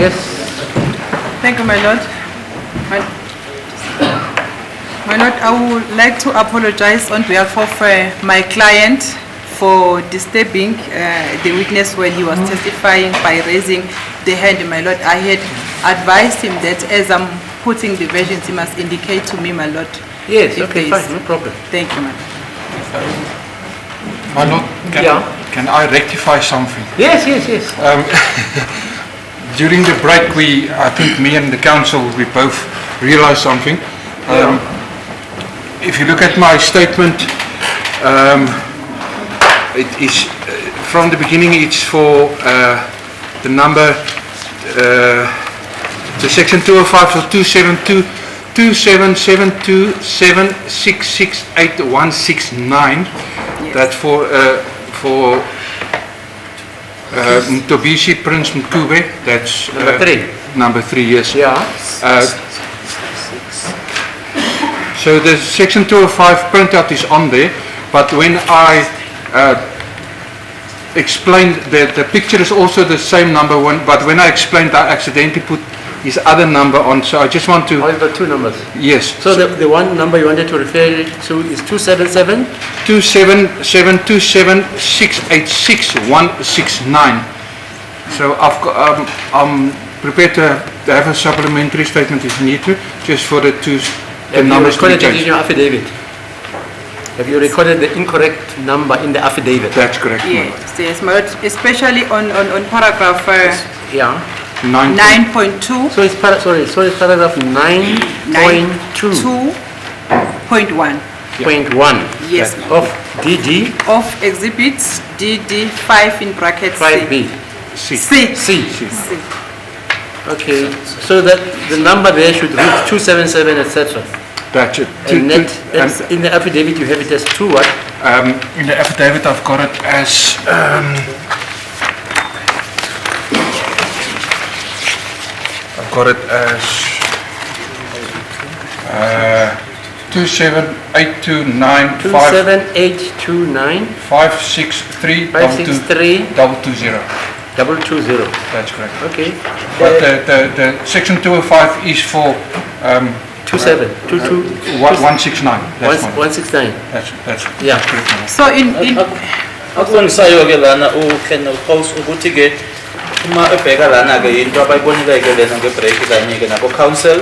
Yes. Thank you, my lord. My lord, I would like to apologize on behalf of my client for disturbing the witness when he was testifying by raising the hand, my lord. I had advised him that as I'm putting the versions, he must indicate to me, my lord. Yes, okay, fine, no problem. Thank you, my lord. My lord, can I rectify something? Yes, yes, yes. During the break, I think me and the council, we both realized something. If you look at my statement, it is from the beginning. It's for the number, the section 205 or 272, 2772766869. That's for Mtobisi Prince Mkube. That's Number 3. Number 3, yes. Yeah. So the section 205 printout is on there, but when I explained that the picture is also the same number one, but when I explained, I accidentally put his other number on, so I just want to... Oh, you've got 2 numbers. Yes. So the one number you wanted to refer to is 277? 27726866169. So I'm prepared to have a supplementary statement if you need to, just for the numbers to be changed. Have you recorded it in your affidavit? Have you recorded the incorrect number in the affidavit? That's correct. Yes, yes, my lord, especially on paragraph 9.2. So it's paragraph 9.2. 2.1. Yes. Of DD? Of exhibits DD5 in brackets 5B. C. Okay, so that the number there should read 277, etc. That's it. And in the affidavit you have it as 2 what? In the affidavit I've got it as... I've got it as 27829 27829 563 563 220. 220. That's correct. Okay. But the section 205 is for 169. That's 169. That's Yeah. correct. So in akufundisayo ke lana uken upose ukuthi ke uma ebheka lana ke into abayibonile ke lena ngebreak kanye ke nabo council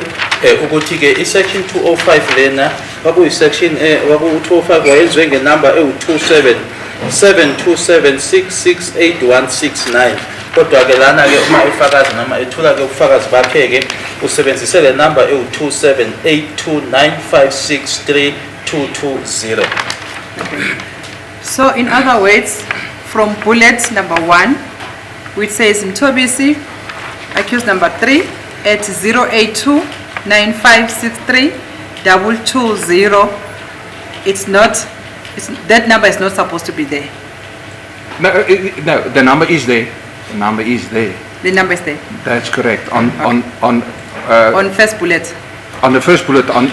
ukuthi ke isection 205 lena kwakuyi section kwaku 205 wayenzwe ngenumber ewu27 727668169 kodwa ke lana ke uma ifakazi noma ethula ke ubufakazi bakhe ke usebenzise le number ewu27829563220. So in other words, from bullet number 1, which says Mtobisi, accused number 3, at 08295632220, that number is not supposed to be there. No, the number is there. The number is there. The number is there. That's correct. On first bullet. On the first bullet, on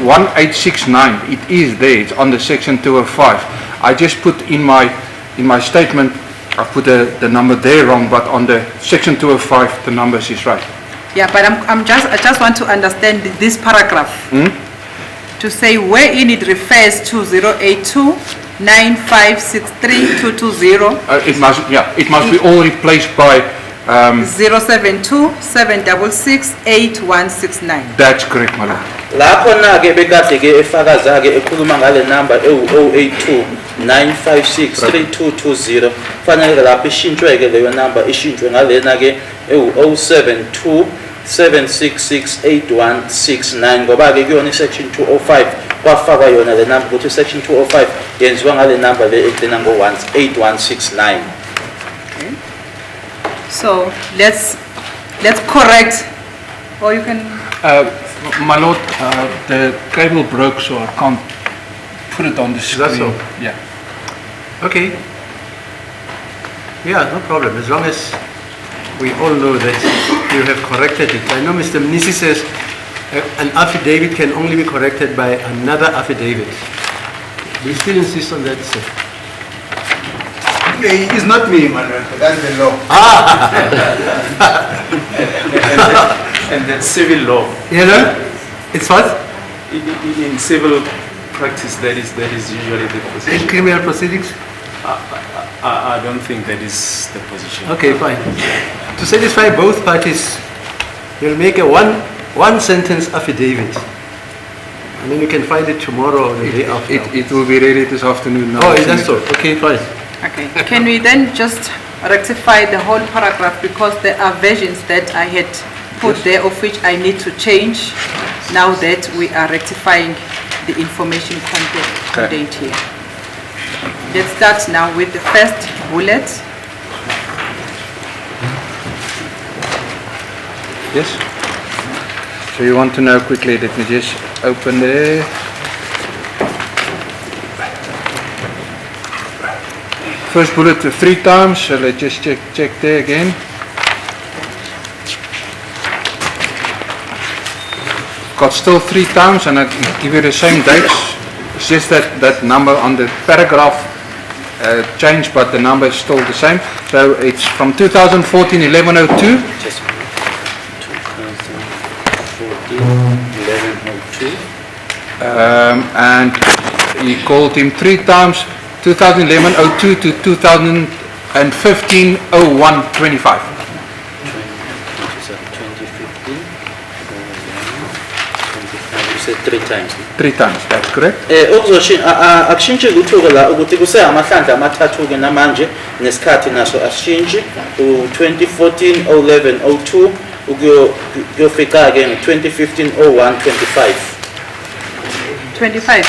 1869, it is there. It's on the section 205. I just put in my statement, I put the number there wrong, but on the section 205, the numbers is right. Yeah, but I just want to understand this paragraph to say wherein it refers to 08295632220. It must be all replaced by 072-766-8169. That's correct, my lord. Lapho na ke bekade ke efakaza ke ekhuluma ngale number ewu-08295632220 fanele lapho ishintshwe ke leyo number ishintshwe ngalena ke ewu-072-766-8169 ngoba ke kuyona isection 205 kwafakwa yona le number ukuthi section 205 yenziwa ngale number le eklina ngo-8169. So let's correct, or you can. My lord, the cable broke, so I can't put it on the screen. That's all? Yeah. Okay. Yeah, no problem. As long as we all know that you have corrected it. I know Mr. Mnisi says an affidavit can only be corrected by another affidavit. We still insist on that, sir. It's not me, Manuel. That's the law. that's civil law. You know? It's what? In civil practice, that is usually the In position. criminal proceedings? I don't think that is the position. Okay, fine. To satisfy both parties, you'll make a one sentence affidavit. And then you can find it tomorrow or the day after. It will be ready this afternoon. Oh, is that so? Okay, fine. Okay, can we then just rectify the whole paragraph because there are versions that I had put there of which I need to change now that we are rectifying the information contained here. Let's start now with the first bullet. Yes? So you want to know quickly, let me just open there. First bullet 3 times, so let's just check there again. Got still 3 times and I give you the same dates. It's just that number on the paragraph changed, but the number is still the same. So it's from 2014 1102. Just 2014, 1102. And he called him 3 times, 2011-02 to 2015-01-25. 2015, you said 3 times. 3 times, that's correct. Akushintshe kuthuke la ukuthi kusehamahlandla amathathu-ke namanje nesikhathi naso asishintshi u-2014 11 02 ukuyofika-ke ngo-2015 01 25. 25.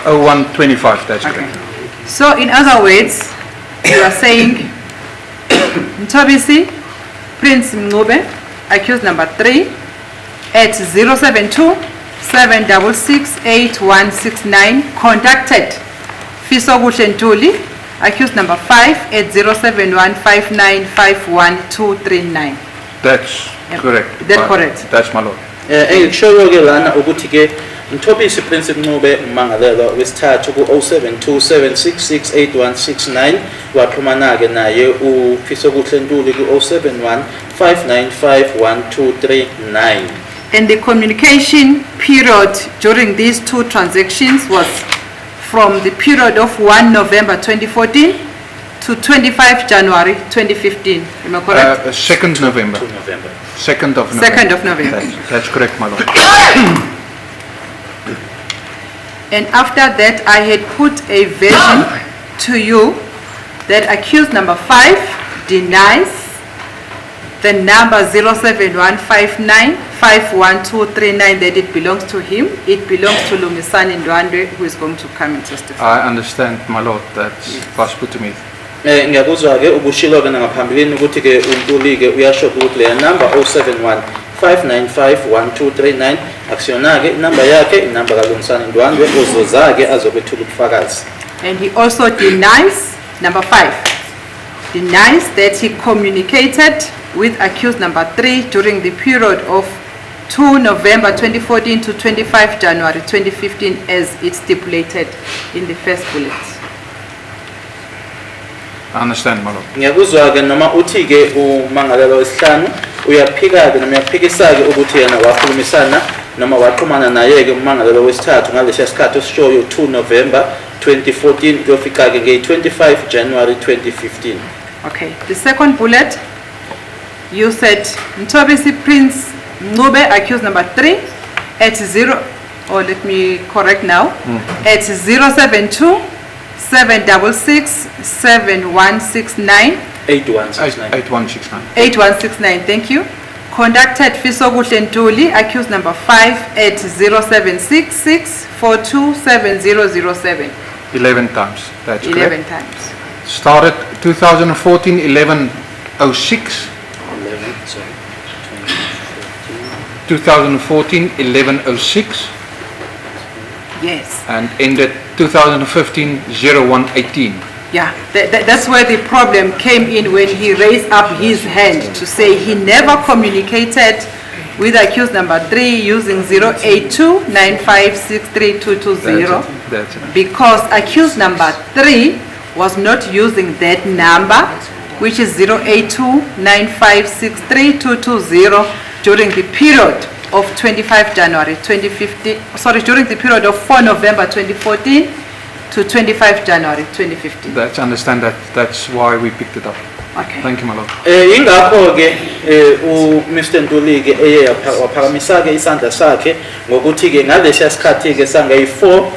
01-25, that's Okay. correct. So in other words, you are saying Ntobisi, Prince Mngube, accused number 3, at 072 766 8169, contacted Fisokuhle Ntuli, accused number 5, at 071 5951239. That's Yep. correct. That's correct. That's my lord. Engikushoyo-ke lana ukuthi-ke Mthobisi Prince Mncube ummangalelwa wesithathu ku-072 766 8169 waxhumana-ke naye uFisokuhle Ntuli ku-071 595 1239. And the communication period during these 2 transactions was from the period of 1 November 2014 to 25 January 2015. Am I correct? 2nd November. 2 November. 2nd of November. 2nd of November. That's correct, my lord. And after that, I had put a version to you that accused number 5 denies the number 07159511239 that it belongs to him. It belongs to Lumisani Ndwandwe, who is going to come and testify. I understand, my lord. That's was put to me. Ngiyakuzwa-ke ubushilo-ke nangaphambilini ukuthi-ke uNtuli-ke uyasho ukuthi leya number 071 595 1239 akusiyona-ke inamba yakhe inamba kaLungisani Ndwandwe ozoza-ke azokwethula ubufakazi. And he also denies, number 5, denies that he communicated with accused number 3 during the period of 2 November 2014 to 25 January 2015 as it stipulated in the first bullet. I understand, my lord. Ngiyakuzwa-ke noma uthi-ke umangalelwa wesihlanu uyaphika-ke noma uyaphikisa-ke ukuthi yena wakhulumisana noma waxhumana naye-ke umangalelwa wesithathu ngalesiya sikhathi osishoyo 2 November 2014 kuyofika-ke nge-25 January 2015. Okay, the second bullet, you said Ntobisi Prince Mncube, accused number 3, at 0, or let me correct now, at 072 766 7169 8169. 8169. 8169, thank you. Conducted Fisokuhle Ntuli, accused number 5, at 0766 427007. 11 times. That's 11 correct. times. Started 2014 1106. 11, sorry. 2014 1106 Yes. and ended 2015 0118. Yeah, that's where the problem came in when he raised up his hand to say he never communicated with accused number 3 using 08295632220 That's it. because accused number 3 was not using that number, which is 08295632220, during the period of 25 January 2015, during the period of 4 November 2014 to 25 January 2015. That's understand that. That's why we picked it up. Okay. Thank you, my lord. Ingakho ke Mr Ntuli ke eye waphakamisa ke isandla sakhe ngokuthi ke ngalesiya sikhathi ke sangayi 4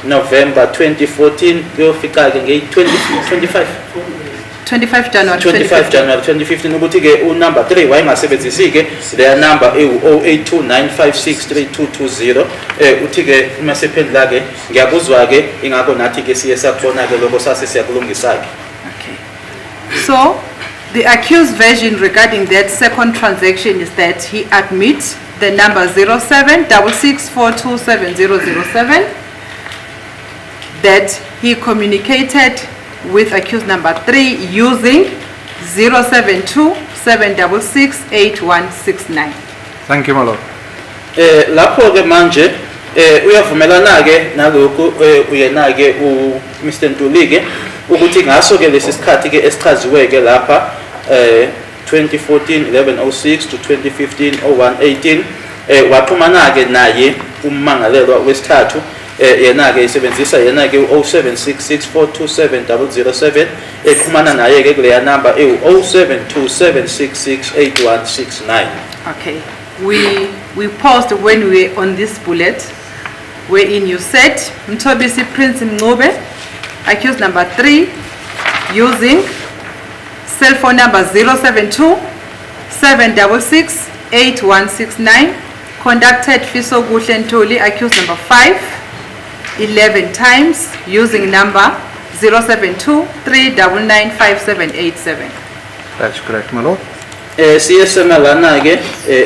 November 2014 kuyofika ke ngeyi 25 January 25 January 2015 ukuthi ke unumber 3 wayengasebenzisi ke leya number ewu-0829563220 uthi ke uma sephendula ke ngiyakuzwa ke ingakho nathi ke siye sakubona ke lokho sase siyakulungisa ke. Okay. So the accused version regarding that second transaction is that he admits the number 0766427007 that he communicated with accused number 3 using 072-766-8169. Thank you, my lord. Lapho ke manje uyavumelana ke nalokhu uyena ke Mr Ntuli ke ukuthi ngaso ke lesi sikhathi ke esichaziwe ke lapha 2014 1106 to 2015 0118 waxhumana ke naye ummangalelwa wesithathu yena ke isebenzisa yena ke 0766427007 exhumana naye ke kuleya number ewu-0727668169. Okay. We paused when we were on this bullet wherein you said Mthobisi Prince Mncube, accused number 3, using cell phone number 072-766-8169, conducted Fiso Guhle Ntuli, accused number 5, 11 times using number 072-3995787. That's correct, my lord. Siyesemelana ke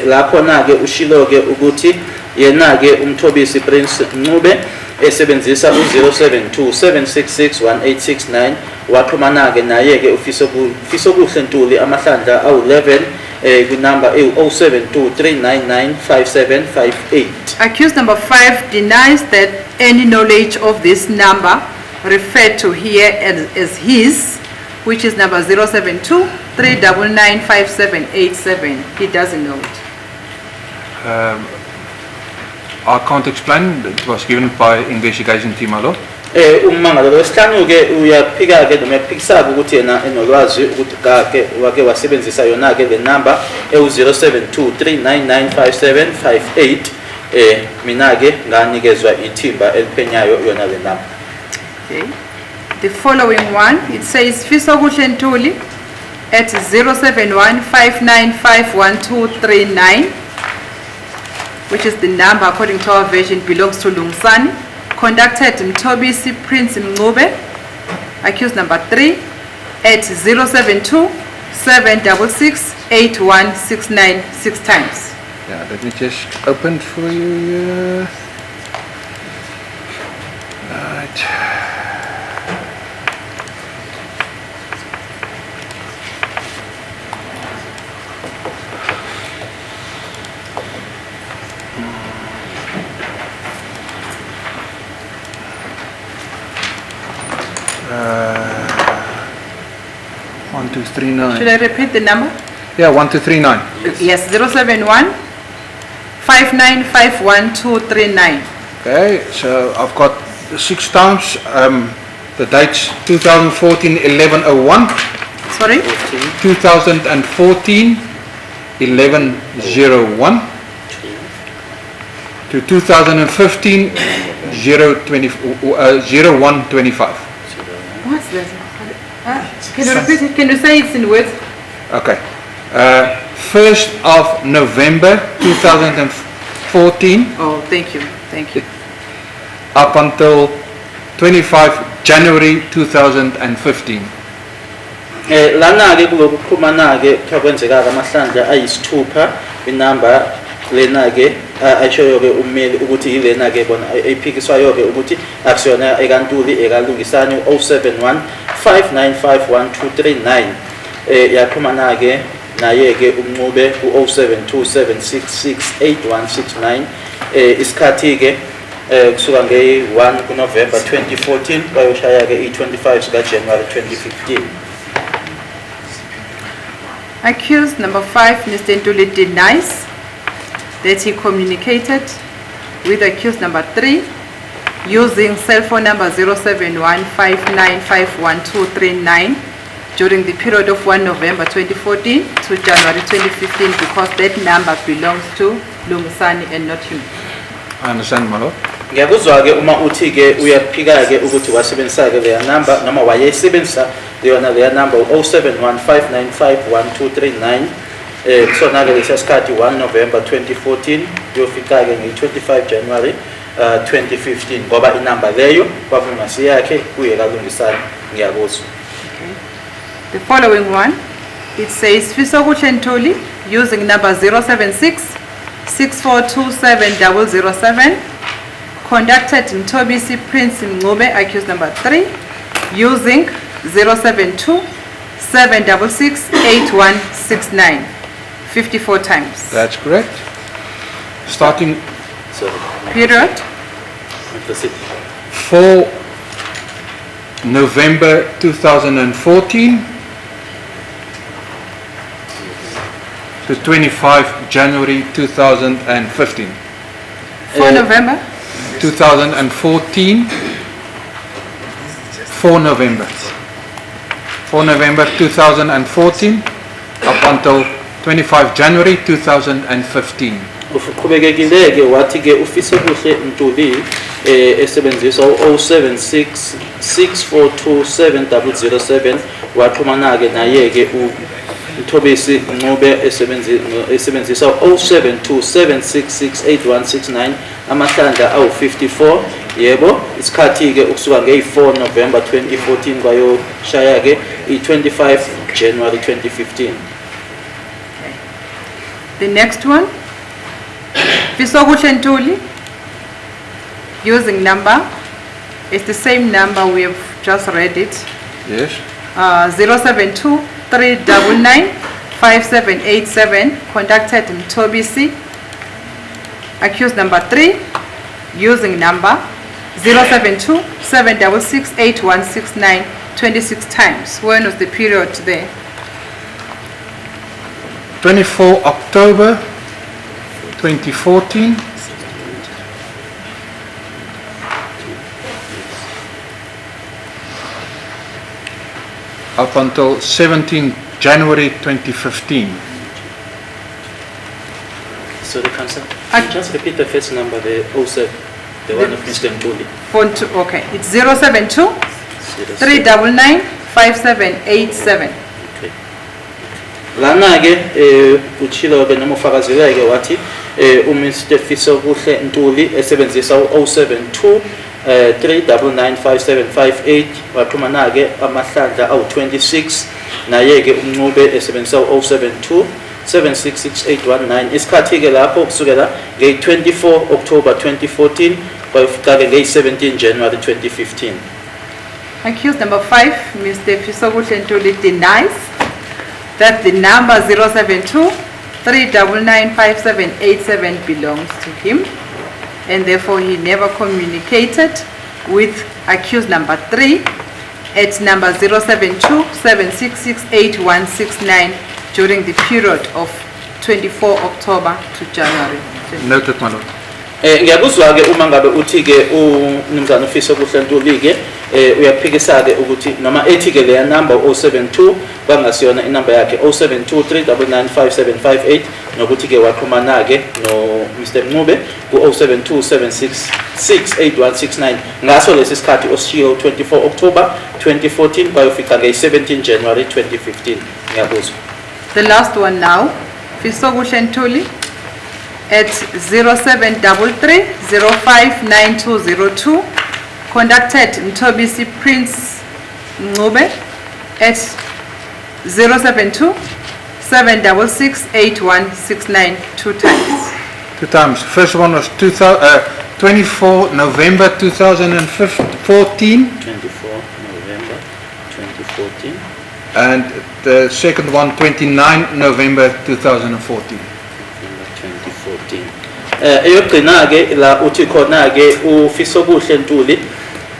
lapho na ke ushilo ke ukuthi yena ke uMthobisi Prince Mncube esebenzisa u-072-766-1869 waxhumana ke naye ke Fiso Guhle Ntuli amahlandla awu-11 kunumber ewu-072-3995758. Accused number 5 denies that any knowledge of this number referred to here as his, which is number 072-3995787. He doesn't know it. I can't explain. It was given by investigation team, my lord. Ummangalelo wesihlanu ke uyaphika ke noma yaphikisa ukuthi yena enolwazi ukuthi ke wake wasebenzisa yona ke le number ewu-072-3995758 mina ke nganikezwa ithimba eliphenyayo yona le number. Okay. The following one, it says Fiso Guhle Ntuli at 071-595-1239, which is the number according to our version belongs to Lungsani, conducted Mthobisi Prince Mncube, accused number 3, at 072-766-8169 6 times. Yeah, let me just open for you here. Right. One, two, three, nine. Should I repeat the number? Yeah, 1239. Yes, 071-595-1239. Okay, so I've got 6 times. The dates 2014 1101, Sorry? 2014 1101 to 2015 0125. What's this? Can you repeat it? Can you say it in words? Okay. 1st of November 2014 Oh, thank you. Thank you. up until 25 January 2015. Lana ke kulokuxhumana ke kwakwenzeka amahlandla ayisithupha inumber lena ke ayishoyo ke ummeli ukuthi yilena ke bona ephikiswayo ke ukuthi akusiyona eKaNtuli ekalungisani 071-595-1239 yaxhumana ke naye ke uMncube ku-072-766-8169 isikhathi ke kusuka nge-1 kuNovember 2014 bayoshaya ke i-25 sika January 2015. Accused number 5, Mr. Ntuli, denies that he communicated with accused number 3 using cell phone number 07159511239 during the period of 1 November 2014 to January 2015 because that number belongs to Lungisani and not him. I understand, my lord. Ngiyakuzwa ke uma uthi ke uyaphika ke ukuthi wasebenzisa ke leya number noma wayesebenzisa leya number 0715951239 kusona ke lesikhathi 1 November 2014 yofika ke nge-25 January 2015 ngoba inumber leyo kwafumasi yakhe kuye kaLungisani. Ngiyakuzwa. The following one, it says Fisokuhle Ntuli using number 076-6427-007 conducted Mtobisi Prince Ngube, accused number 3, using 072-766-8169 54 times. That's correct. Starting Sorry. Period. Mr. City. 4 November 2014 to 25 January 2015. 4 November. 2014, 4 November. 4 November 2014 up until 25 January 2015. Uqhubekekile ke wathi ke uFisokuhle Ntuli esebenzisa u0766427007 waxhumana ke naye ke uMthobisi Ngube esebenzisa u0727668169 amahlandla awu54. Yebo, isikhathi ke ukusuka nge4 November 2014 kwayo shaya ke i25 January 2015. The next one, Fisokuhle Ntuli using number, it's the same number we have just read it. Yes. 072-399-5787 conducted Mtobisi, accused number 3, using number 072-766-8169 26 times. When was the period there? 24 October 2014 up until 17 January 2015. So the council, just repeat the first number, the 07, the one of Mr. Ntuli. Okay, it's 072-399-5787. Okay. Lana ke uchilo ke noma ufakazela ke wathi uMr. Fisokuhle Ntuli esebenzisa u0723995758 waxhumana ke amahlandla awu26 naye ke uNcube esebenzisa u0727668119 isikhathi ke lapho kusukela nge24 October 2014 kwafika ke nge17 January 2015. Accused number 5, Mr. Fisokuhle Ntuli denies that the number 072-399-5787 belongs to him, and therefore he never communicated with accused number 3 at number 072-766-8169 during the period of 24 October to January. Noted, my lord. Ngiyakuzwa ke uma ngabe uthi ke umnumzana uFisokuhle Ntuli ke uyaphikisa ke ukuthi noma ethi ke le number 072 kwangasiyona inamba yakhe 0723995758 nokuthi ke waxhumana ke no Mr. Ngube ku 072-766-8169 ngaso lesi sikhathi oshiyo 24 October 2014 bayofika nge17 January 2015. Ngiyakuzwa. The last one now, Fisokuhle Ntuli at 0733-059202 conducted Mtobisi Prince Ngube at 072-766-8169 2 times. 2 times. First one was 24 November 2014 24 November 2014 and the second one 29 November 2014. 2014. Eyogcina ke la uthi khona ke uFisokuhle Ntuli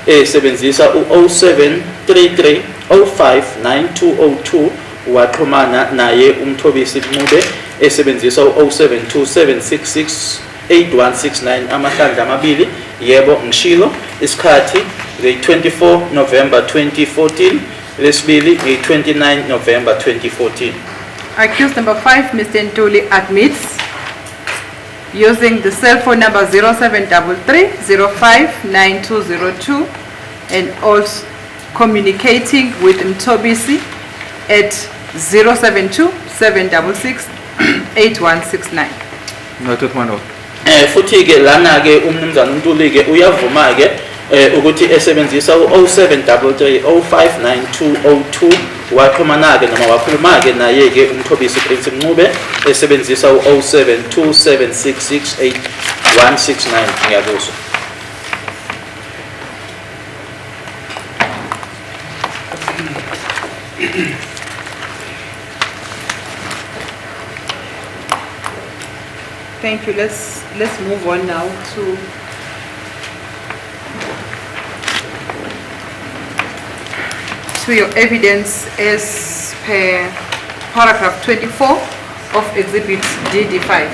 esebenzisa u0733059202 waxhumana naye umthobisi Ncube esebenzisa u-0727668169 amahlandla amabili. Yebo ngishilo isikhathi nge-24 November 2014 lesibili nge-29 November 2014. Accused number 5, Mr. Ntuli, admits using the cell phone number 0733-059202 and also communicating with Mtobisi at 072-766-8169. Noted, my lord. Futhi ke lana ke umnumzana uNtuli ke uyavuma ke ukuthi esebenzisa u-0733-059202 waxhumana ke noma wakhuluma ke naye ke umthobisi Prince Ncube esebenzisa u-0727668169. Ngiyabuzwa. Thank you. Let's move on now to your evidence as per paragraph 24 of Exhibit DD5.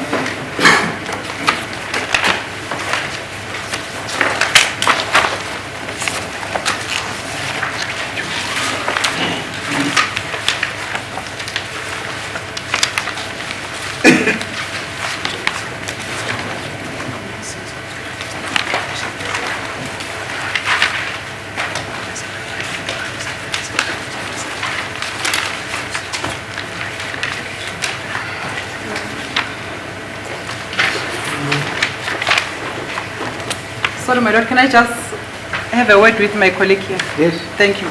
Sorry, my lord, can I just have a word with my colleague here? Yes. Thank you.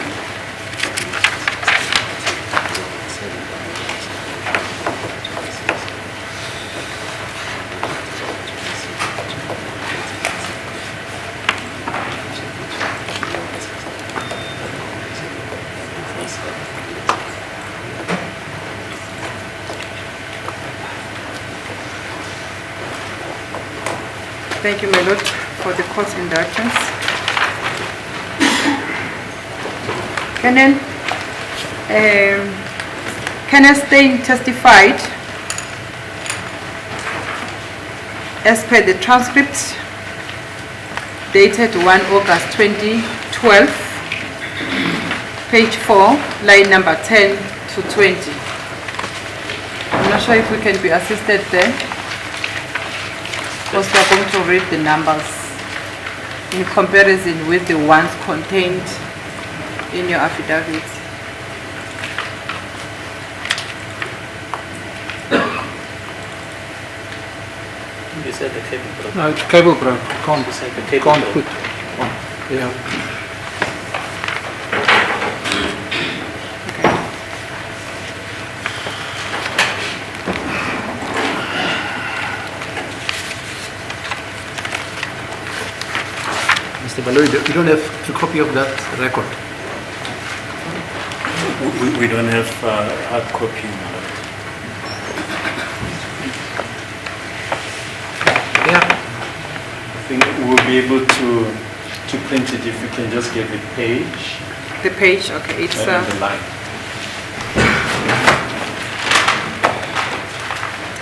Thank you, my lord, for the court's inductions. Kenneth Stein testified as per the transcript dated 1 August 2012, page 4, line number 10 to 20. I'm not sure if we can be assisted there, because we are going to read the numbers in comparison with the ones contained in your affidavit. You said the cable broke. No, it's cable broke. You said the cable Can't broke. put on. Yeah. Mr. Baloyi, you don't have a copy of that record? We don't have hard copy. Yeah. I think we'll be able to print it if you can just give the page The page, okay, it's and the line.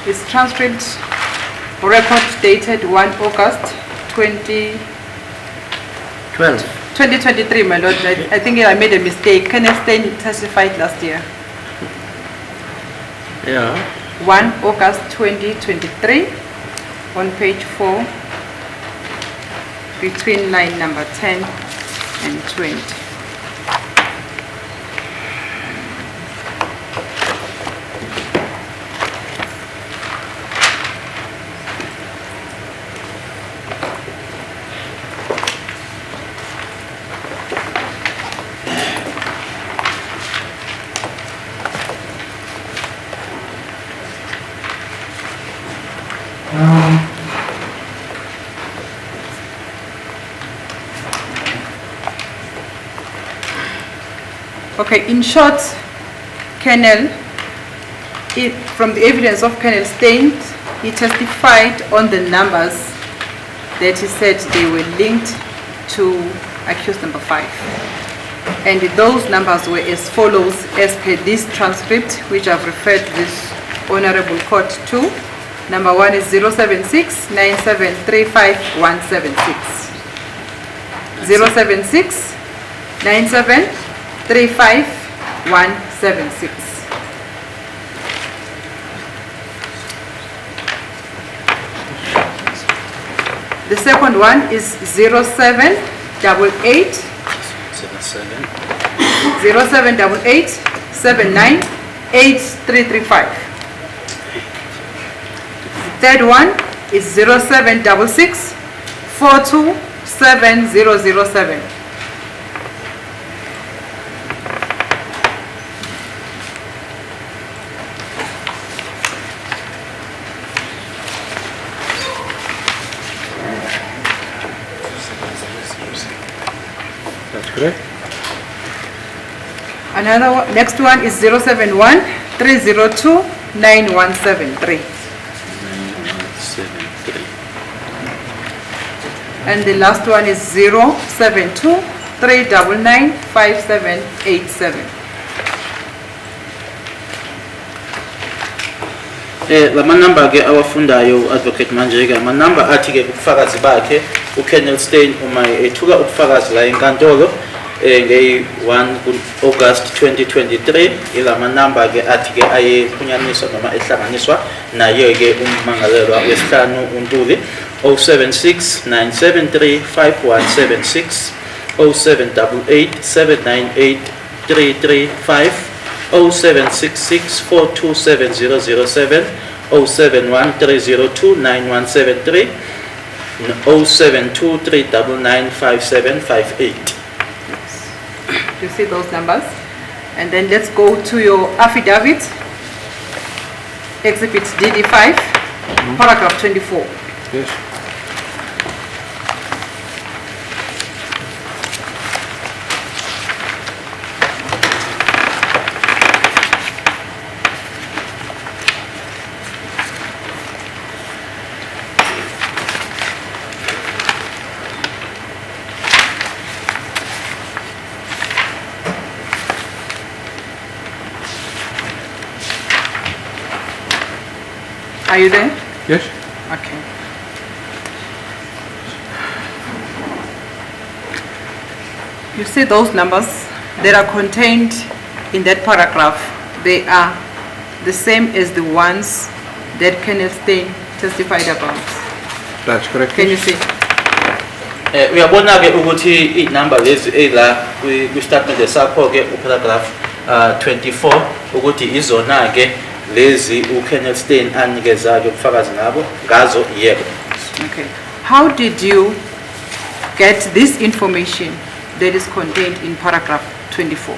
it's transcript record dated 1 August 2023, my lord. I think I made a mistake. Kenneth Stein testified last year. Yeah. 1 August 2023 on page 4 between line number 10 and 20. Okay, in short, Colonel, from the evidence of Colonel Stein, he testified on the numbers that he said they were linked to accused number 5. And those numbers were as follows as per this transcript, which I've referred this Honorable Court to. Number 1 is 076 9735 176. 076 9735 176. The second one is 0788 0788 798335. Third one is 0766 427007. That's correct. Another one, next one is 071 302 9173. 973. And the last one is 072 399 5787. Lamanamba ke awafundayo Advocate Manjega amanamba athi ke ubufakazi bakhe uKenneth Steyn uma ethuka ubufakazi la enkantolo nge 1 August 2023 ilamanamba ke athi ke ayephunyaniswa noma ehlanganiswa naye ke ummangalelwa wesihlanu uNtuli 076 973 5176 0788 798 335 0766 427007 071 302 9173 072 399 5758. You see those numbers? And then let's go to your affidavit, Exhibit DD5, paragraph 24. Yes. Are you there? Yes. Okay. You see those numbers that are contained in that paragraph, they are the same as the ones that Kenneth Steyn testified about. That's correct. Can you see? Uyabona ke ukuthi inamba lezi ela kwi statement sakho ke paragraph 24 ukuthi izona ke lezi uKenneth Steyn anikeza ke ubufakazi ngabo ngazo yebo. Okay. How did you get this information that is contained in paragraph 24?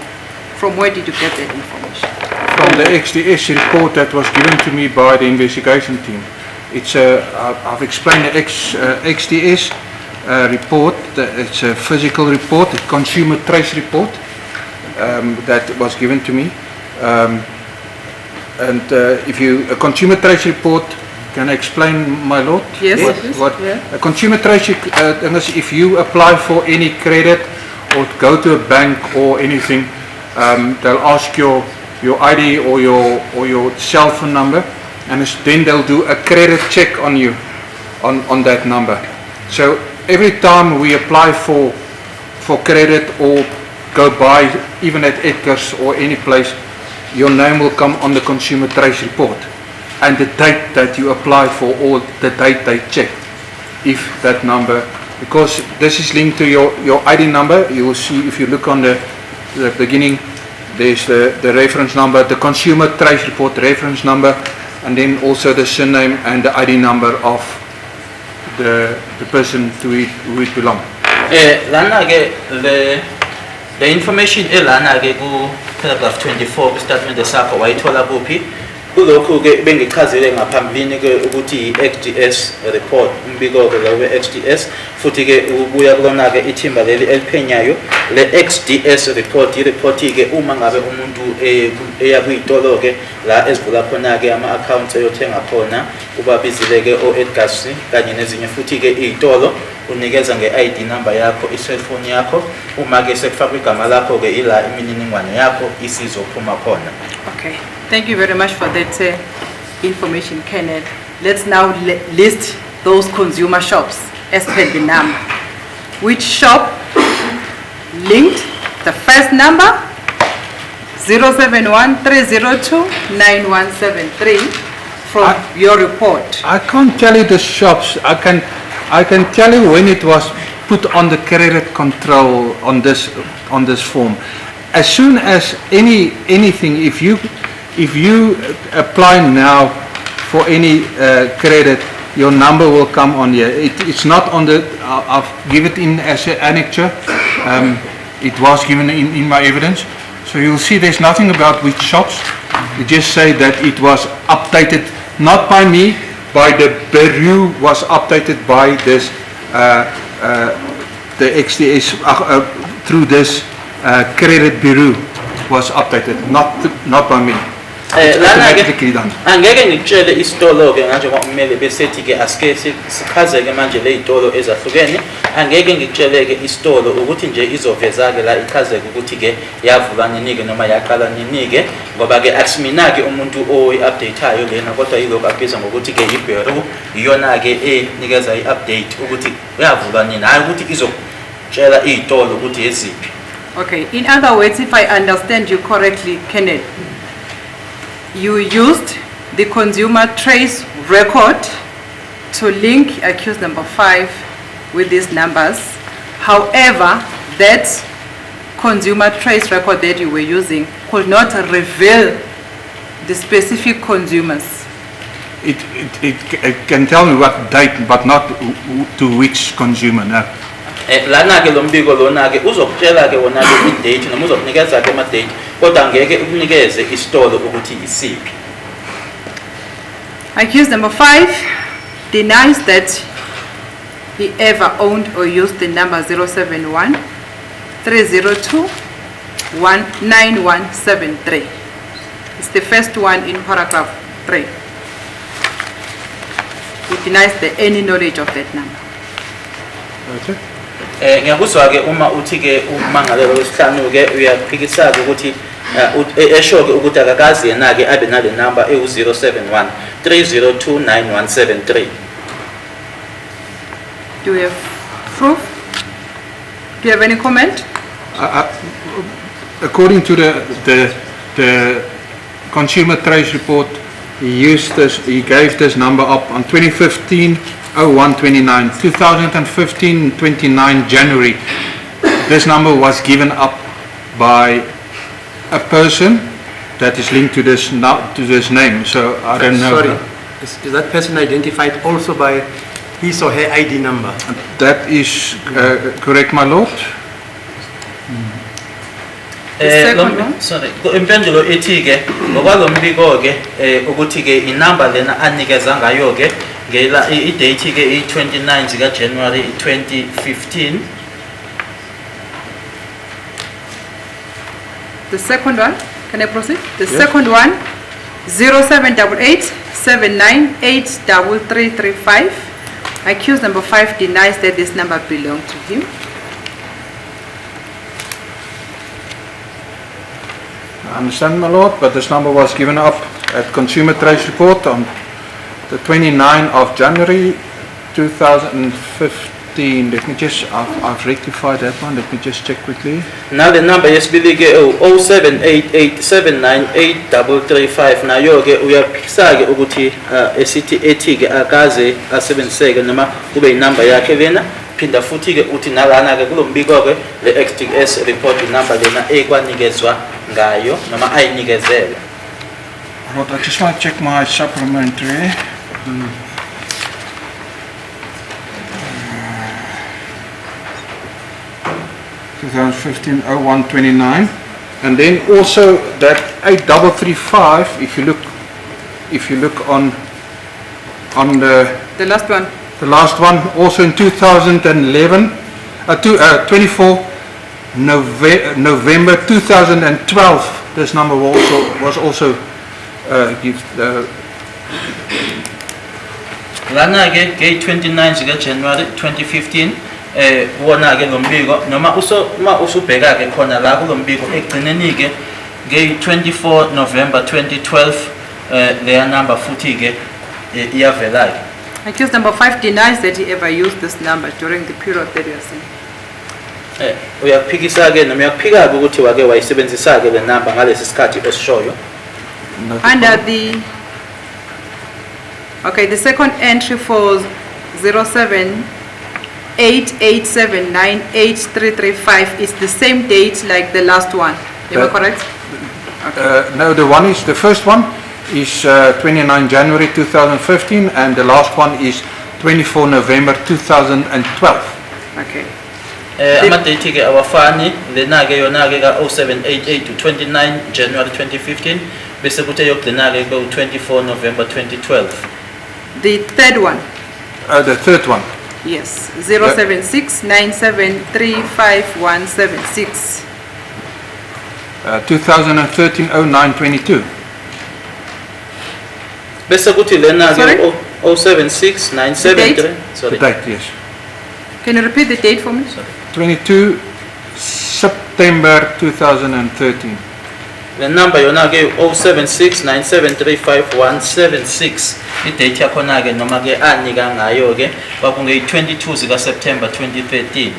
From where did you get that information? From the XDS report that was given to me by the investigation team. It's I've explained the XDS report. It's a physical report, a consumer trace report that was given to me. If you a consumer trace report, can I explain, my lord? Yes. A consumer trace if you apply for any credit or go to a bank or anything, they'll ask your ID or your cell phone number, and then they'll do a credit check on you on that number. So every time we apply for credit or go by even at Edgar's or any place, your name will come on the consumer trace report and the date that you applied for, or the date they check. If that number, because this is linked to your ID number, you will see if you look on the beginning, there's the reference number, the consumer trace report reference number, and then also the surname and the ID number of the person to who it belongs. Lana ke the information elana ke ku paragraph 24 ku statement sakho wayithola kuphi kulokhu ke bengichazile ngaphambilini ke ukuthi i-XDS report umbiko ke lawe XDS futhi ke ubuya kulona ke ithimba leli eliphenyayo le XDS report i-report ke uma ngabe umuntu eya kuyitolo ke la ezivula khona ke ama accounts eyothenga khona ubabizile ke o-Edgars kanye nezinye futhi ke izitolo unikeza nge-ID number yakho i-cellphone yakho uma ke sekufakwa igama lakho ke ila imininingwane yakho isizophuma khona. Okay, thank you very much for that information, Kenneth. Let's now list those consumer shops as per the number. Which shop linked the first number 071-302-9173 from your report? I can't tell you the shops. I can tell you when it was put on the credit control on this form. As soon as anything, if you apply now for any credit, your number will come on here. It's not on the. I'll give it in as an annexure. It was given in my evidence, so you'll see there's nothing about which shops. We just say that it was updated, not by me, by the bureau, was updated by this the XDS through this credit bureau was updated, not by me. Automatically done. Angeke ngitshele isitolo ke manje ngokumele besethi ke asike sichazeke manje le izitolo ezahlukene. Angeke ngitshele ke isitolo ukuthi nje izoveza ke la ichazeke ukuthi ke yavula ninike noma yaqala ninike ngoba ke asimina ke umuntu oyi-updateayo lena kodwa yilokho abiza ngokuthi ke ibureau iyona ke enikeza i-update ukuthi yavula nini hayi ukuthi izokutshela izitolo ukuthi eziphi. Okay, in other words, if I understand you correctly, Kenneth, you used the consumer trace record to link accused number 5 with these numbers. However, that consumer trace record that you were using could not reveal the specific consumers. It can tell me what date, but not to which consumer. No. Lana ke lombiko lona ke uzokutshela ke wona ke i-date noma uzokunikeza ke ama-date kodwa angeke ukunikeze isitolo ukuthi isiphi. Accused number 5 denies that he ever owned or used the number 071-302-9173. It's the first one in paragraph 3. He denies any knowledge of that number. Okay. Ngiyakuzwa ke uma uthi ke umangalelo wesihlanu ke uyaphikisa ke ukuthi esho ke ukuthi akakazi yena ke abe nale number ewu-071 302 9173. Do you have proof? Do you have any comment? According to the consumer trace report, he gave this number up on 2015-01-29, 2015-29 January. This number was given up by a person that is linked to this name. So I don't know. Sorry, is that person identified also by his or her ID number? That is correct, my lord. Sorry, impendulo ethi ke ngokwalombiko ke ukuthi ke inamba lena anikeza ngayo ke ngela i-date ke i-29 zika January 2015. The second one, can I proceed? The second one, 0788-798-3335. Accused number 5 denies that this number belonged to him. I understand, my lord, but this number was given up at Consumer Trace Report on the 29th of January 2015. Let me just, I've rectified that one. Let me just check quickly. Now the number yesibili ke 0788-798-3335 nayo ke uyaphikisa ke ukuthi esithi ethi ke akaze asebenziseke noma kube inamba yakhe lena. Phinda futhi ke uthi nalana ke kulombiko ke le XDS report number lena ekwanikezwa ngayo noma ayinikezele. Lord, I just want to check my supplementary. 2015-01-29, and then also that 8335, if you look if you look on The last one. the last one, also in 2011, 24 November 2012, this number was also lana ke 29 zika January 2015 wona ke lo mbiko noma uma usubheka ke khona la kulo mbiko egcineni ke 24 November 2012 their number futhi ke iyavela ke. Accused number 5 denies that he ever used this number during the period that you are saying. Uyaphikisa ke noma uyaphika ke ukuthi wake wayisebenzisa ke le number ngalesi sikhathi osishoyo. Under the second entry for 0788798335 is the same date like the last one. Am I correct? No, the first one is 29 January 2015 and the last one is 24 November 2012. Okay. Ama-date ke awafani lena ke yona ke ka 0788 to 29 January 2015 bese kuthi eyokugcina ke ku 24 November 2012. The third one. The third one. Yes. 076973516. 2013-09-22. Bese kuthi lena Sorry? ke 076973 The date, yes. Can you repeat the date for me? 22 September 2013. le number yona ke 0769735176 i-date yakhona ke noma ke anika ngayo ke kwakunge 22 zika September 2013.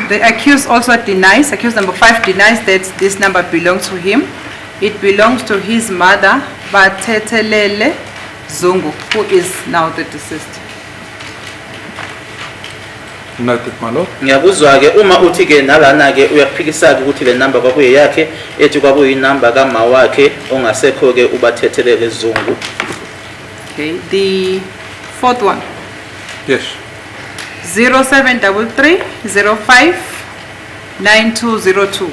The accused also denies, accused number 5 denies that this number belongs to him. It belongs to his mother, Batetelele Zungu, who is now the deceased. Noted, my lord. Ngiyakuzwa ke uma uthi ke nalana ke uyaphikisa ke ukuthi le number kwakuye yakhe ethi kwakuyi number kama wakhe ongasekho ke ubathethelele Zungu. Okay, the fourth one. Yes. 0733059202.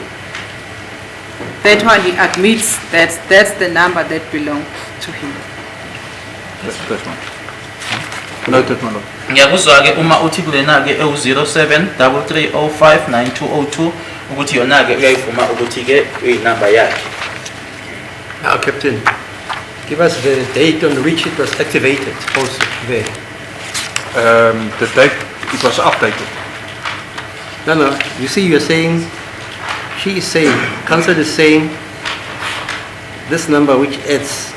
That one he admits that that's the number that belongs to him. That's one. Noted, my lord. Ngiyakuzwa ke uma uthi kulena ke u0733059202 ukuthi yona ke uyayivuma ukuthi ke uyinumber yakhe. Now, Captain, give us the date on which it was activated also there. The date, it was updated. No, you see you're saying, she is saying, council is saying, this number which ends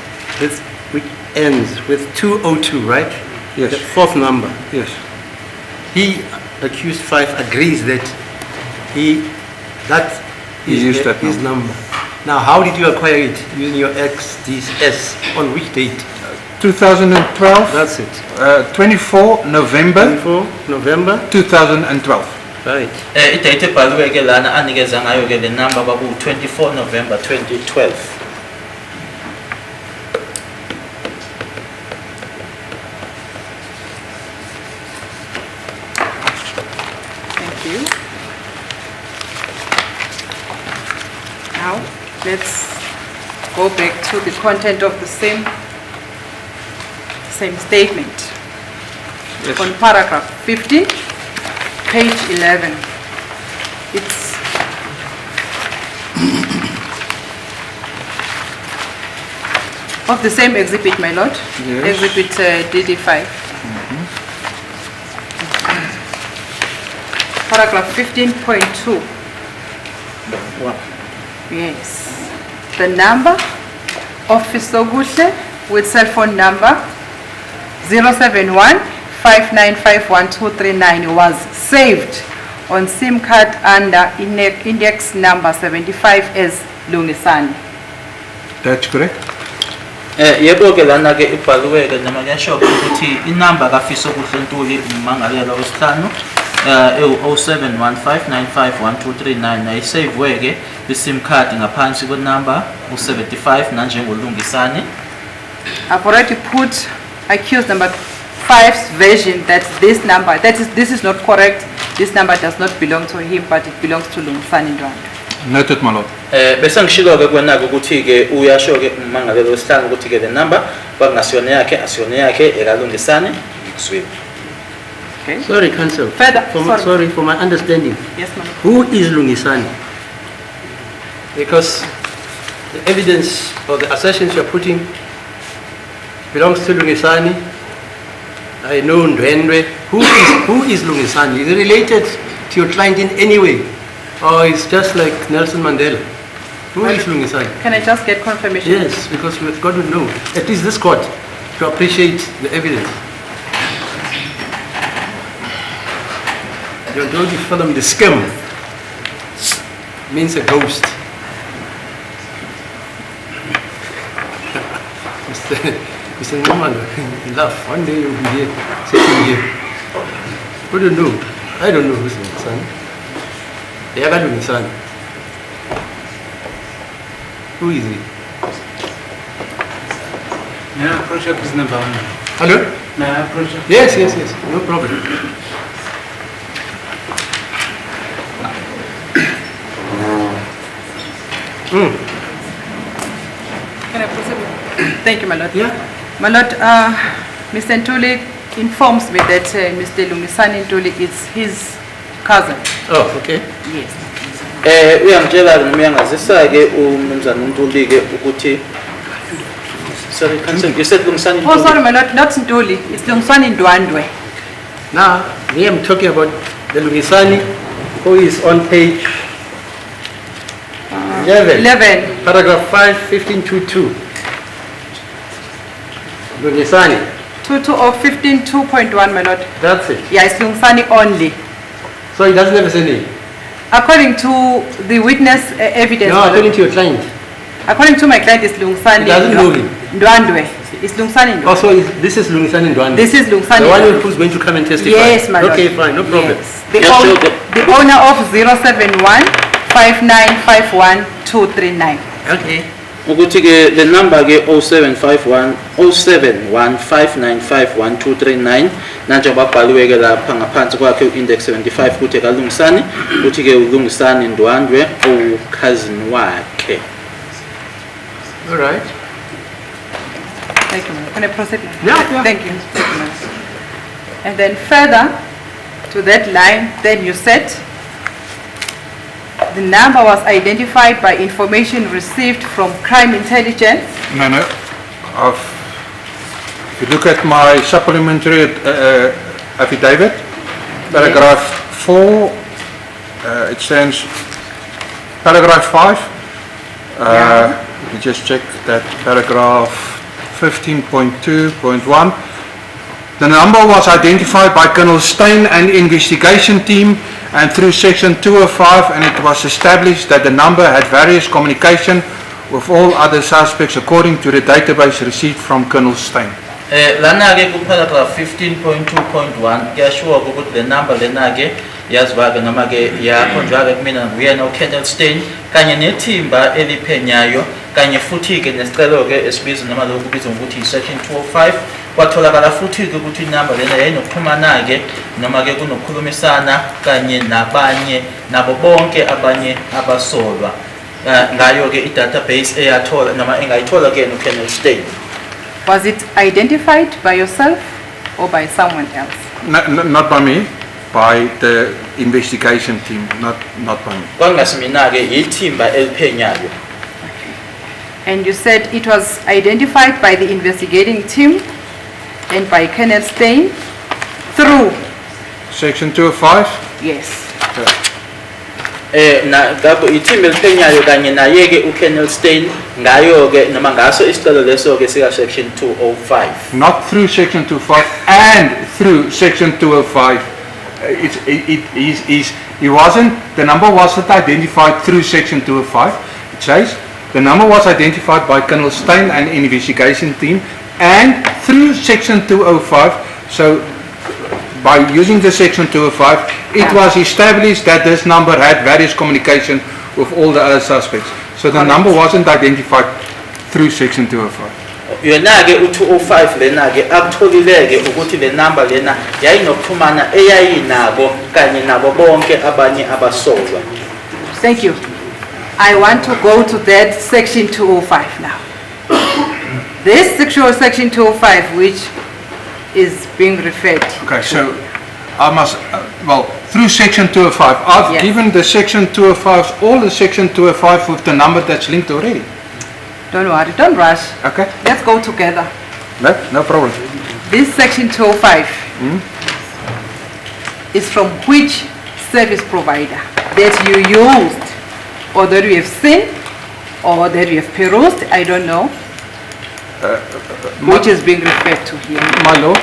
with 202, right? Yes. The fourth number. Yes. He, accused 5, agrees that that He is used that his number. number. Now, how did you acquire it using your XDS? On which date? 2012, That's it. 24 November 24 November? 2012. Right. I-date ebhaliwe ke lana anikeza ngayo ke le number kwaku 24 November 2012. Thank you. Now, let's go back to the content of the same statement. Yes. On paragraph 15, page 11. It's of the same exhibit, my lord. Yes. Exhibit DD5. Paragraph 15.2. Yes. The number of Fisoguhle with cell phone number 071-595-1239 was saved on SIM card under index number 75 as Lungisani. That's correct. Yebo ke lana ke ibhaliwe ke noma kuyasho ukuthi inamba kaFisokuhle Ntuli umangalela wesihlanu 0715951239 ayisave ke iSIM card ngaphansi kwenumber u75 nanjengolungisani. I've already put accused number 5's version that this is not correct. This number does not belong to him, but it belongs to Lungisani Ndwandwe. Noted, my lord. Bese ngishilo-ke kwenake ukuthi-ke uyasho-ke umangalelo wesihlanu ukuthi-ke le number kwakungasiyona yakhe asiyona yakhe ekalungisani ngikuzwile. Okay. Sorry, Council. Further, sorry. Sorry, for my understanding. Yes, my lord. Who is Lungisani? Because the evidence or the assertions you're putting belongs to Lungisani. I know Ndwendwe. Who is Lungisani? Is he related to your client in any way? Or it's just like Nelson Mandela? Who is Lungisani? Can I just get confirmation? Yes, because we've got to know, at least this court, to appreciate the evidence. Don't you film the scam? Means a ghost. Mr. Norman, laugh. One day you'll be here, sitting here. Who do you know? I don't know who's my son. Yaga my son. Who is he? May I approach your business bound? Hello? May I approach your... Yes, no problem. Can I proceed? Thank you, my lord. Yeah? My lord, Mr. Ntuli informs me that Mr. Lungisani Ntuli is his cousin. Oh, okay. Yes. Uyangitshela-ke noma uyangazisa-ke umnumzana uNtuli-ke ukuthi sorry, Council, you said Lungisani Oh, Ntuli. sorry, my lord, not Ntuli. It's Lungisani Ndwandwe. Now, me, I'm talking about the Lungisani who is on page 11. 11. Paragraph 5, 1522. Lungisani, 22 or 15.2.1, my lord. that's it. Yeah, it's Lungisani only. So he doesn't have a surname? According to the witness evidence, No, my lord, according to your client. according to my client, it's Lungisani He doesn't know him. Ndwandwe. It's Lungisani Ndwandwe. Also, this is Lungisani Ndwandwe. This is Lungisani The one Ndwandwe. who's going to come and testify. Yes, my lord. Okay, fine, no problem. Yes. The, Yes, own- sure. the owner of 071-5951-239. Okay. Ukuthi-ke le number-ke 0751-5951239 nanjengoba babhaliwe-ke lapha ngaphansi kwakhe u-index 75 kuthi ekalungisani ukuthi-ke uLungisani Ndwandwe ukhazini wakhe. All right. Thank you, madam. Can I proceed? Madam? Yeah. Thank you. Thank you, madam. And then further to that line, then you said the number was identified by information received from crime intelligence. No. If you look at my supplementary affidavit, paragraph 4, it stands paragraph 5. Let me just check that paragraph 15.2.1. The number was identified by Colonel Stein and investigation team and through section 205, and it was established that the number had various communication with all other suspects according to the database received from Colonel Stein. Lana-ke ku-paragraph 15.2.1 kuyashiwo ukuthi le number lena-ke yaziwa-ke noma-ke yakhonjwa-ke kumina nguyena uKenneth Stein kanye nethimba eliphenyayo kanye futhi-ke nesicelo-ke esibiza noma lokhu kubizwa ngokuthi i-section 205 kwatholakala futhi-ke ukuthi inumber lena yayinokuxhumana-ke noma-ke kunokukhulumisana kanye nabanye nabo bonke abanye abasolwa ngayo-ke i-database eyathola noma engayithola-ke noKenneth Stein. Was it identified by yourself or by someone else? Not by me, by the investigation team, not by me. Kwangasimina-ke yithimba eliphenyayo. And you said it was identified by the investigating team and by Kenneth Stein through? Section 205? Yes. Ngakho ithimba eliphenyayo kanye naye-ke uKenneth Stein ngayo-ke noma ngaso isicelo leso-ke sika section 205. Not through section 205 and through section 205. He wasn't, the number wasn't identified through section 205. It says the number was identified by Colonel Stein and investigation team and through section 205. So by using the section 205, it was established that this number had various communication with all the other suspects. So the number wasn't identified through section 205. Yona-ke u-205 lena-ke akutholile-ke ukuthi le number lena yayinokuxhumana eyayinabo kanye nabo bonke abanye abasolwa. Thank you. I want to go to that section 205 now. This section 205, which is being referred. Okay, so I must, well, through section 205, I've Yes. given the section 205s, all the section 205 with the number that's linked already. Don't worry, don't rush. Okay, Let's go together. no problem. This section 205 is from which service provider that you used or that you have seen or that you have perused, I don't know, which is being referred to here. My lord,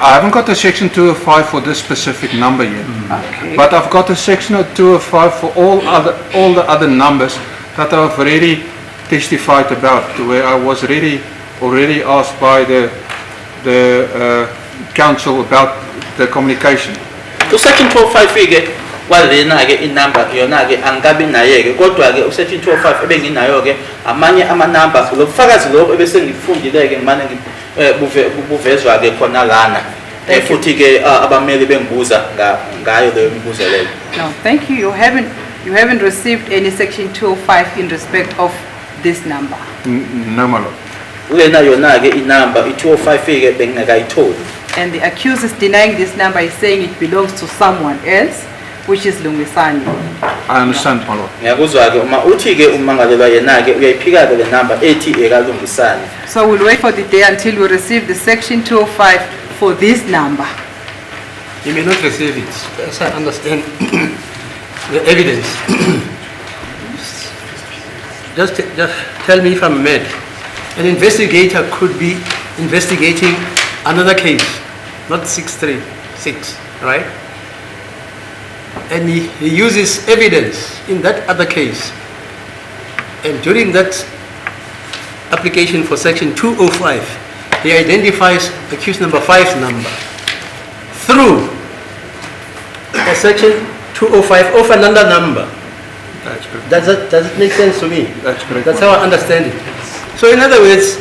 I haven't got a section 205 for this specific number yet. Okay. But I've got a section of 205 for all the other numbers that I've already testified about, where I was already asked by the council about the communication. Section 205 walena-ke inamba yona-ke angikabi naye-ke kodwa-ke usection 205 ebenginayo-ke amanye amanamba lobufakazi lokho ebese ngikufundile-ke ngimane buvezwa-ke khona lana futhi-ke abameli bengibuza ngayo leyo mibuzo leyo. No, thank you. You haven't received any section 205 in respect of this number. No, my lord. Kulena yona-ke inamba i-205-ke bengingakayitholi. And the accused is denying this number, is saying it belongs to someone else, which is Lungisani. I understand, my lord. Ngiyakuzwa-ke uma uthi-ke umangalelwa yena-ke uyayiphika-ke le number ethi ekalungisani. So we'll wait for the day until we receive the section 205 for this number. You may not receive it, as I understand the evidence. just tell me if I'm mad. An investigator could be investigating another case, not 636, right? And he uses evidence in that other case. And during that application for section 205, he identifies accused number 5's number through a section 205 of another number. That's correct. Does it make sense to me? That's correct. That's how I understand it. So in other words,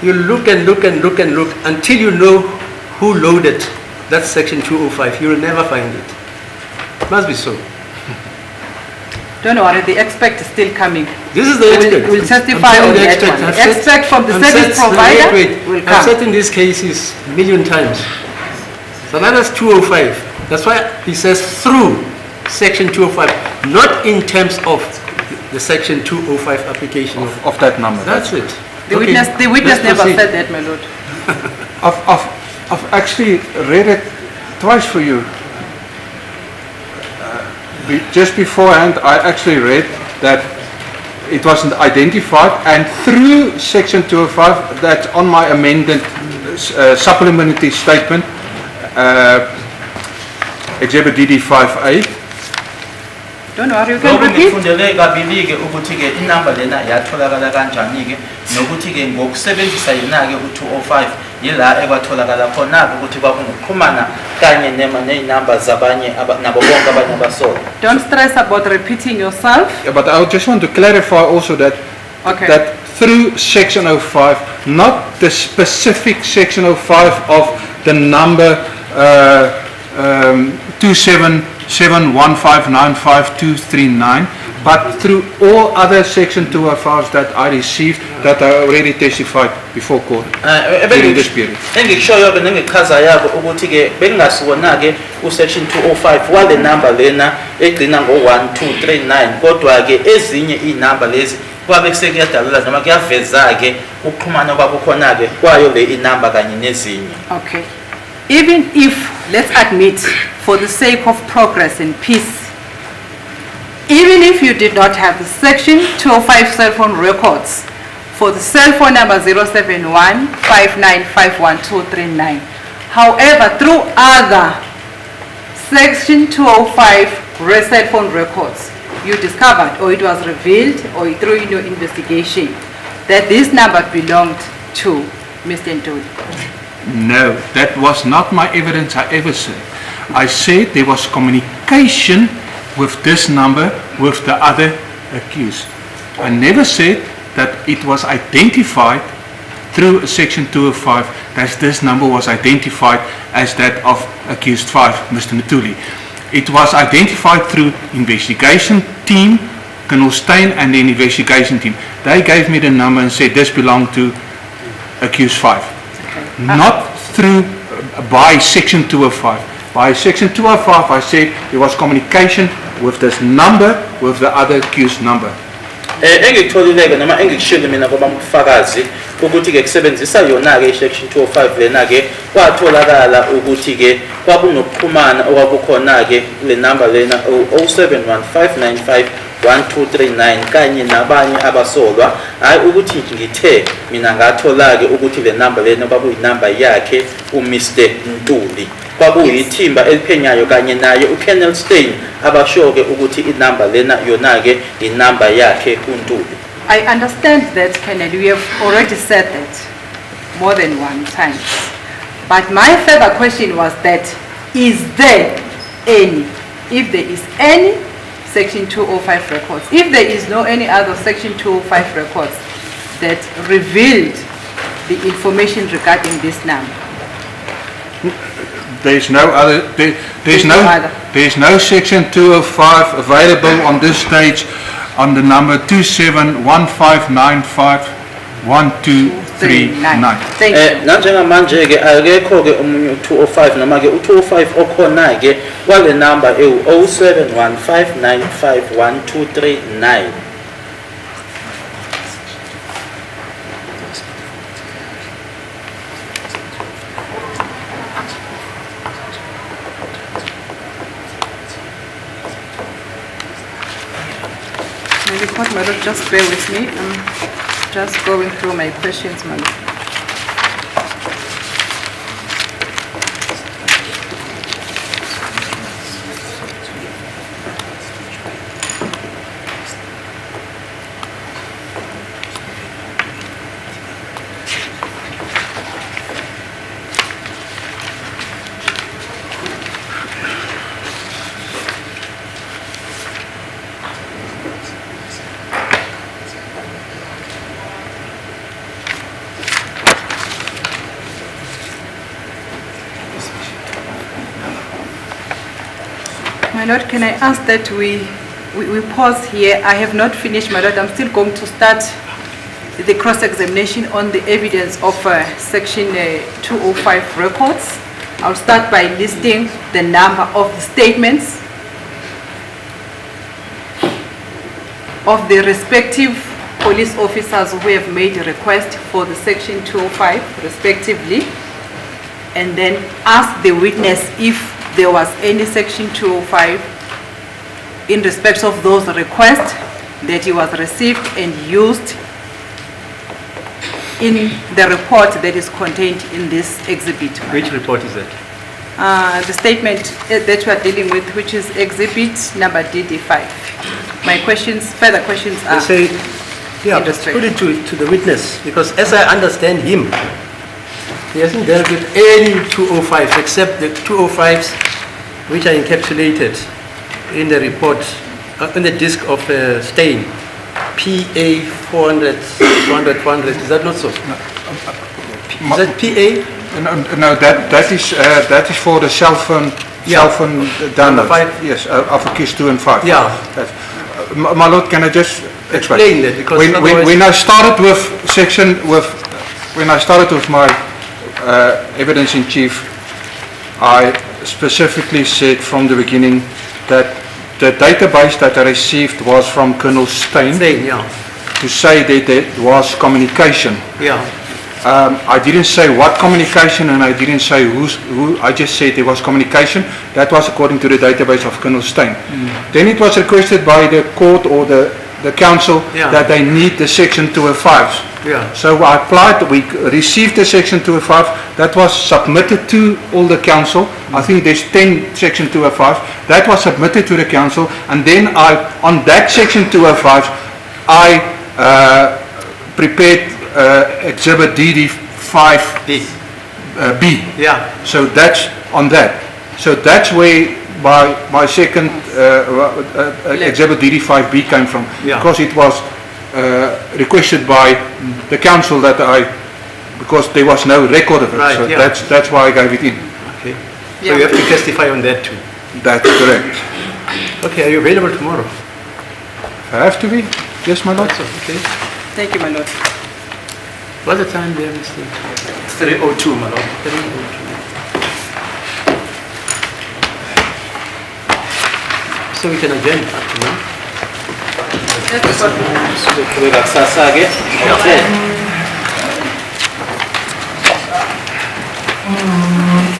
you look and look and look and look until you know who loaded that section 205. You will never find it. Must be so. Don't worry, the expert is still coming. This is the expert. We'll testify on that one. The expert from the service provider will I've come. said in these cases a million times. So that is 205. That's why he says through section 205, not in terms of the section 205 application. Of that number. That's it. The Okay, witness let's never proceed. said that, my lord. I've actually read it twice for you. Just beforehand, I actually read that it wasn't identified, and through section 205, that's on my amended supplementary statement, Exhibit DD5A. Don't worry, you can Lokhu repeat. ngifundele kabili-ke ukuthi-ke inamba lena yatholakala kanjani-ke nokuthi-ke ngokusebenzisa yena-ke u-205 yila ekwatholakala khona-ke ukuthi kwakungukuxhumana kanye ney'namba zabanye nabo bonke abanye abasolwa. Don't stress about repeating yourself. Yeah, but I just want to clarify also that Okay. that through section 05, not the specific section 05 of the number 27715955239, but through all other section 205s that I received that I already testified before court during this period. Engikushoyo-ke nengichazayo-ke ukuthi-ke bengingasiwona-ke u-section 205 wale number lena egcina ngo-1239 kodwa-ke ezinye iy'namba lezi kwabe kusekuyadalela noma kuyaveza-ke ukuxhumana kwakukhona-ke kwayo le inamba kanye nezinye. Okay. Even if, let's admit, for the sake of progress and peace, even if you did not have the section 205 cell phone records for the cell phone number 071-5951-239, however, through other section 205 cell phone records, you discovered, or it was revealed, or through your investigation, that this number belonged to Mr. Ntuli. No, that was not my evidence I ever said. I said there was communication with this number with the other accused. I never said that it was identified through section 205 that this number was identified as that of accused 5, Mr. Ntuli. It was identified through investigation team Colonel Steyn and the investigation team. They gave me the number and said this belonged to accused 5. Not through, by section 205. By section 205 I said there was communication with this number, with the other accused number. Engikutholileke noma engikushilo mina kwabamfakazi ukuthi ke kusebenzisa yona ke section 205 lena ke kwatholakala ukuthi ke kwakunokuxhumana okwakukhona ke le number lena 0715951239 kanye nabanye abasolwa hayi ukuthi ngithe mina ngathola ke ukuthi le number lena kwakuyinamba yakhe uMr Ntuli kwakuyithimba eliphenyayo kanye naye uKolonel Steyn abashoke ukuthi inamba lena yona ke inamba yakhe uNtuli. I understand that, Colonel, you have already said that more than one time. But my further question was that, is there any, if there is any Section 205 records, if there is no any other Section 205 records that revealed the information regarding this number? There's no other, there's no section 205 available on this stage on the number 2715951239. Thank you. Nanjengamanje ke akekho ke omunye u205 noma ke u205 okhona ke kwale number ewu0715951239. Court, my lord, just bear with me. I'm just going through my questions, my lord. My lord, can I ask that we pause here? I have not finished, my lord. I'm still going to start the cross-examination on the evidence of Section 205 records. I'll start by listing the number of the statements of the respective police officers who have made a request for the Section 205 respectively, and then ask the witness if there was any Section 205 in respect of those requests that he was received and used in the report that is contained in this exhibit. Which report is that? The statement that we are dealing with, which is exhibit number DD5. My questions, further questions are They say, yeah, illustrated. put it to the witness, because as I understand him, he hasn't dealt with any 205s except the 205s which are encapsulated in the report, on the disc of Steyn, PA 400, 400, is that not so? Is that PA? No, that is for the cell phone download. 5? Yes, of accused 2 and 5. Yeah. My lord, can I just Explain that, because when I started with my evidence in chief, I specifically said from the beginning that the database that I received was from Colonel Steyn, Yeah. to say that there was communication. Yeah. I didn't say what communication, and I didn't say who. I just said there was communication. That was according to the database of Colonel Steyn. Then it was requested by the court or the council that they need the Section 205s. Yeah. So I applied, we received the Section 205, that was submitted to all the council. I think there's 10 Section 205s. That was submitted to the council, and then on that Section 205s, I prepared Exhibit DD5B. Yeah. So that's on that. So that's where my second Exhibit DD5B came from. Yeah. Because it was requested by the council that because there was no record of it. Right, so yeah. that's why I gave it in. Okay. So you have to testify on that too. That's correct. Okay, are you available tomorrow? Have to be? Yes, my lord. Okay. Thank you, my lord. What's the time there, Mr.? 3:02, my lord. 3:02. So we can adjourn, no? Sizoqhubeka kusasa-ke. Okay.